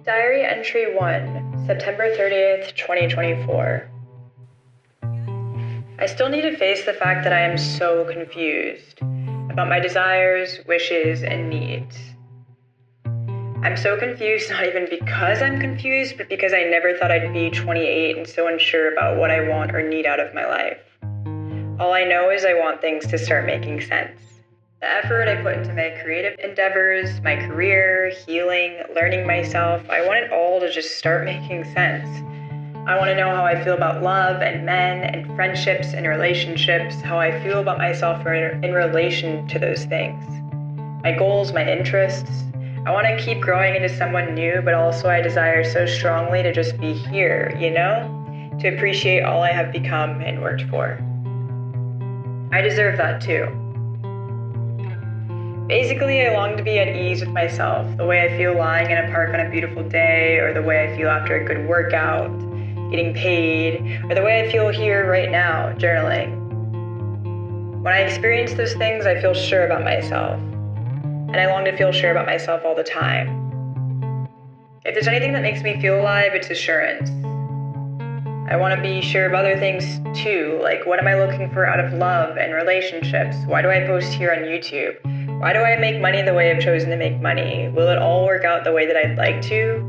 Diary Entry 1, September 30th, 2024. I still need to face the fact that I am so confused about my desires, wishes, and needs. I'm so confused not even because I'm confused, but because I never thought I'd be 28 and so unsure about what I want or need out of my life. All I know is I want things to start making sense. The effort I put into my creative endeavors, my career, healing, learning myself, I want it all to just start making sense. I want to know how I feel about love and men and friendships and relationships, how I feel about myself in relation to those things. My goals, my interests. I want to keep growing into someone new, but also I desire so strongly to just be here, to appreciate all I have become and worked for. I deserve that too. Basically, I long to be at ease with myself, the way I feel lying in a park on a beautiful day, or the way I feel after a good workout, getting paid, or the way I feel here right now, journaling. When I experience those things, I feel sure about myself, and I long to feel sure about myself all the time. If there's anything that makes me feel alive, it's assurance. I want to be sure of other things too, like what am I looking for out of love and relationships? Why do I post here on YouTube? Why do I make money the way I've chosen to make money? Will it all work out the way that I'd like to?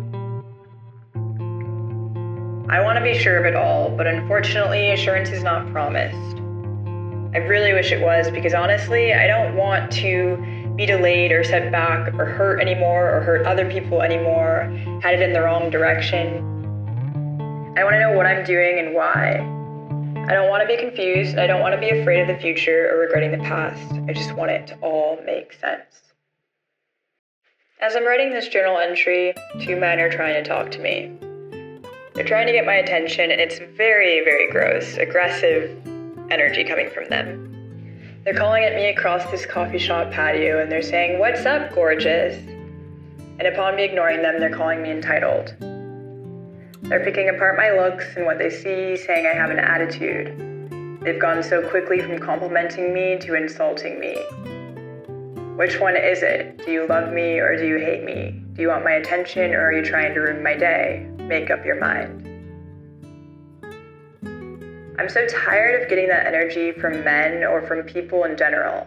I want to be sure of it all, but unfortunately, assurance is not promised. I really wish it was, because honestly, I don't want to be delayed or set back or hurt anymore or hurt other people anymore, headed in the wrong direction. I want to know what I'm doing and why. I don't want to be confused. I don't want to be afraid of the future or regretting the past. I just want it to all make sense. As I'm writing this journal entry, two men are trying to talk to me. They're trying to get my attention, and it's very, very gross, aggressive energy coming from them. They're calling at me across this coffee shop patio, and they're saying, "What's up, gorgeous?" And upon me ignoring them, they're calling me entitled. They're picking apart my looks and what they see, saying I have an attitude. They've gone so quickly from complimenting me to insulting me. Which one is it? Do you love me or do you hate me? Do you want my attention or are you trying to ruin my day? Make up your mind. I'm so tired of getting that energy from men or from people in general.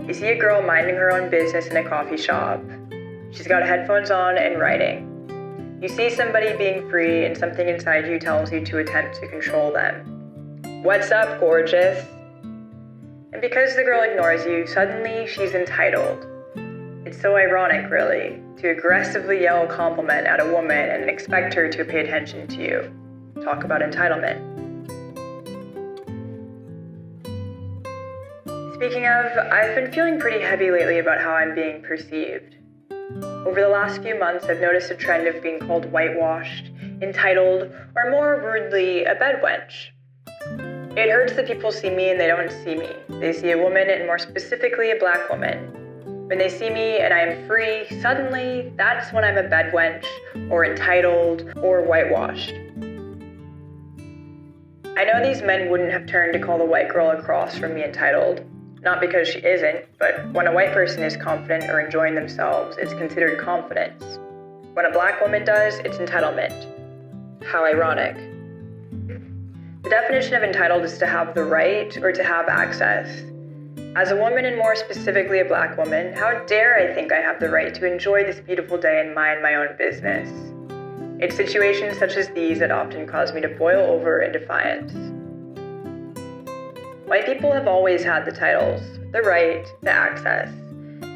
You see a girl minding her own business in a coffee shop. She's got headphones on and writing. You see somebody being free and something inside you tells you to attempt to control them. What's up, gorgeous? And because the girl ignores you, suddenly she's entitled. It's so ironic, really, to aggressively yell a compliment at a woman and expect her to pay attention to you. Talk about entitlement. Speaking of, I've been feeling pretty heavy lately about how I'm being perceived. Over the last few months, I've noticed a trend of being called whitewashed, entitled, or more rudely, a bedwench. It hurts that people see me and they don't see me. They see a woman, and more specifically a black woman. When they see me and I am free, suddenly that's when I'm a bedwench, or entitled, or whitewashed. I know these men wouldn't have turned to call the white girl across from me entitled. Not because she isn't, but when a white person is confident or enjoying themselves, it's considered confidence. When a black woman does, it's entitlement. How ironic. The definition of entitled is to have the right or to have access. As a woman, and more specifically a black woman, how dare I think I have the right to enjoy this beautiful day and mind my own business? It's situations such as these that often cause me to boil over in defiance. White people have always had the titles, the right, the access.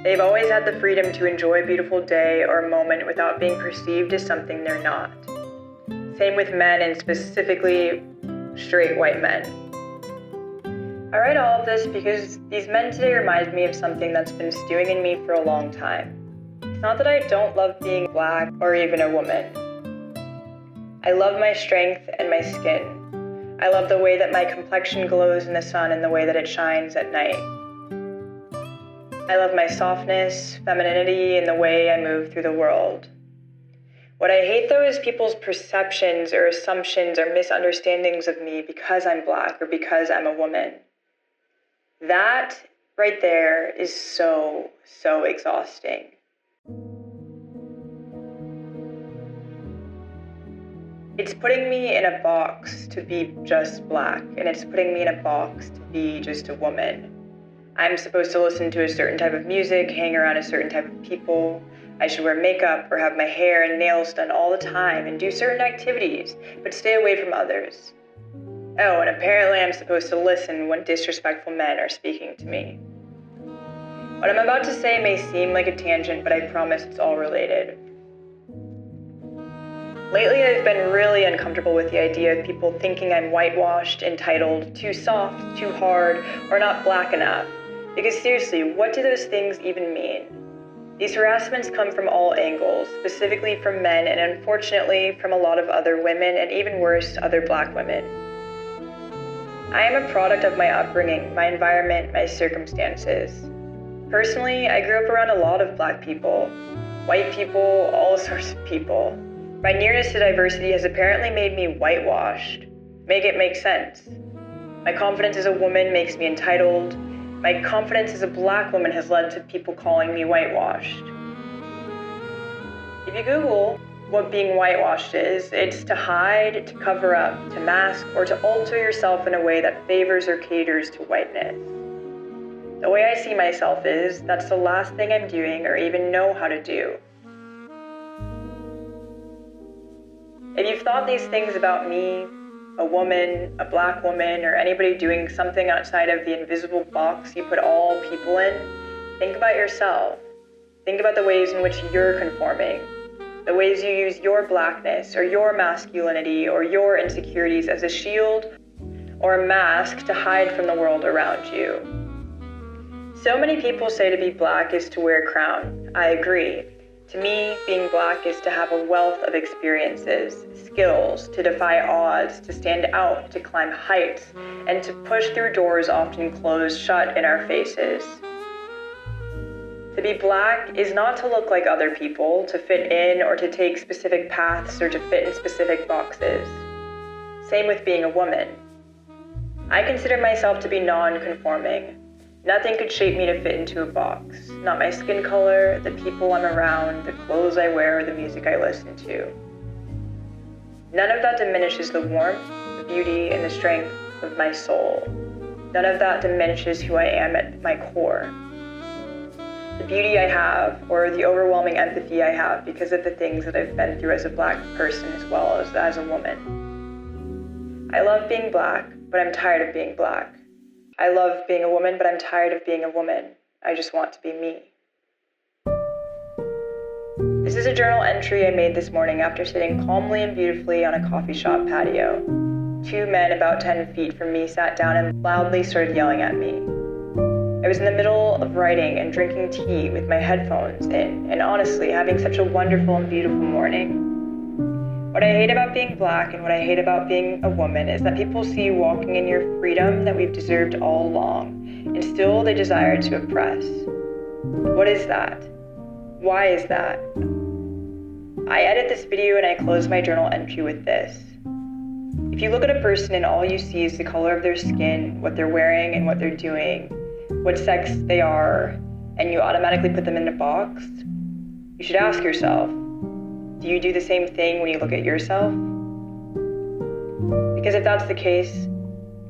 They've always had the freedom to enjoy a beautiful day or a moment without being perceived as something they're not. Same with men, and specifically straight white men. I write all of this because these men today remind me of something that's been stewing in me for a long time. It's not that I don't love being black or even a woman. I love my strength and my skin. I love the way that my complexion glows in the sun and the way that it shines at night. I love my softness, femininity, and the way I move through the world. What I hate, though, is people's perceptions or assumptions or misunderstandings of me because I'm black or because I'm a woman. That right there is so, so exhausting. It's putting me in a box to be just black, and it's putting me in a box to be just a woman. I'm supposed to listen to a certain type of music, hang around a certain type of people. I should wear makeup or have my hair and nails done all the time and do certain activities, but stay away from others. Oh, and apparently I'm supposed to listen when disrespectful men are speaking to me. What I'm about to say may seem like a tangent, but I promise it's all related. Lately, I've been really uncomfortable with the idea of people thinking I'm whitewashed, entitled, too soft, too hard, or not black enough. Because seriously, what do those things even mean? These harassments come from all angles, specifically from men and unfortunately from a lot of other women and even worse, other black women. I am a product of my upbringing, my environment, my circumstances. Personally, I grew up around a lot of black people, white people, all sorts of people. My nearness to diversity has apparently made me whitewashed. Make it make sense. My confidence as a woman makes me entitled. My confidence as a black woman has led to people calling me whitewashed. If you Google what being whitewashed is, it's to hide, to cover up, to mask, or to alter yourself in a way that favors or caters to whiteness. The way I see myself is, that's the last thing I'm doing or even know how to do. If you've thought these things about me, a woman, a black woman, or anybody doing something outside of the invisible box you put all people in, think about yourself. Think about the ways in which you're conforming, the ways you use your blackness or your masculinity or your insecurities as a shield or a mask to hide from the world around you. So many people say to be black is to wear a crown. I agree. To me, being black is to have a wealth of experiences, skills, to defy odds, to stand out, to climb heights, and to push through doors often closed shut in our faces. To be black is not to look like other people, to fit in or to take specific paths or to fit in specific boxes. Same with being a woman. I consider myself to be non-conforming. Nothing could shape me to fit into a box. Not my skin color, the people I'm around, the clothes I wear, or the music I listen to. None of that diminishes the warmth, the beauty, and the strength of my soul. None of that diminishes who I am at my core. The beauty I have, or the overwhelming empathy I have because of the things that I've been through as a black person as well as a woman. I love being black, but I'm tired of being black. I love being a woman, but I'm tired of being a woman. I just want to be me. This is a journal entry I made this morning after sitting calmly and beautifully on a coffee shop patio. Two men about 10 feet from me sat down and loudly started yelling at me. I was in the middle of writing and drinking tea with my headphones in, and honestly having such a wonderful and beautiful morning. What I hate about being black and what I hate about being a woman is that people see you walking in your freedom that we've deserved all along, and still they desire to oppress. What is that? Why is that? I edit this video and I close my journal entry with this. If you look at a person and all you see is the color of their skin, what they're wearing and what they're doing, what sex they are, and you automatically put them in a box, you should ask yourself, do you do the same thing when you look at yourself? Because if that's the case,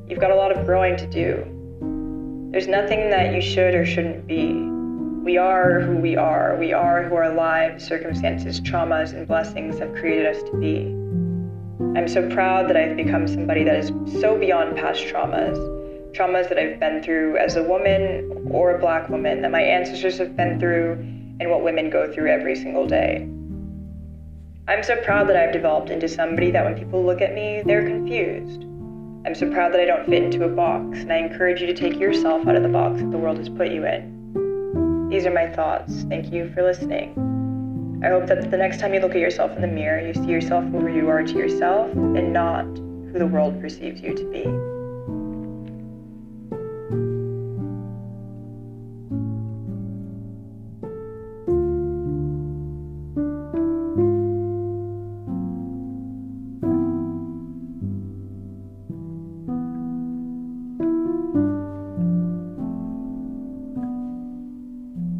you've got a lot of growing to do. There's nothing that you should or shouldn't be. We are who we are. We are who our lives, circumstances, traumas, and blessings have created us to be. I'm so proud that I've become somebody that is so beyond past traumas that I've been through as a woman or a black woman, that my ancestors have been through, and what women go through every single day. I'm so proud that I've developed into somebody that when people look at me, they're confused. I'm so proud that I don't fit into a box, and I encourage you to take yourself out of the box that the world has put you in. These are my thoughts. Thank you for listening. I hope that the next time you look at yourself in the mirror, you see yourself who you are to yourself and not who the world perceives you to be.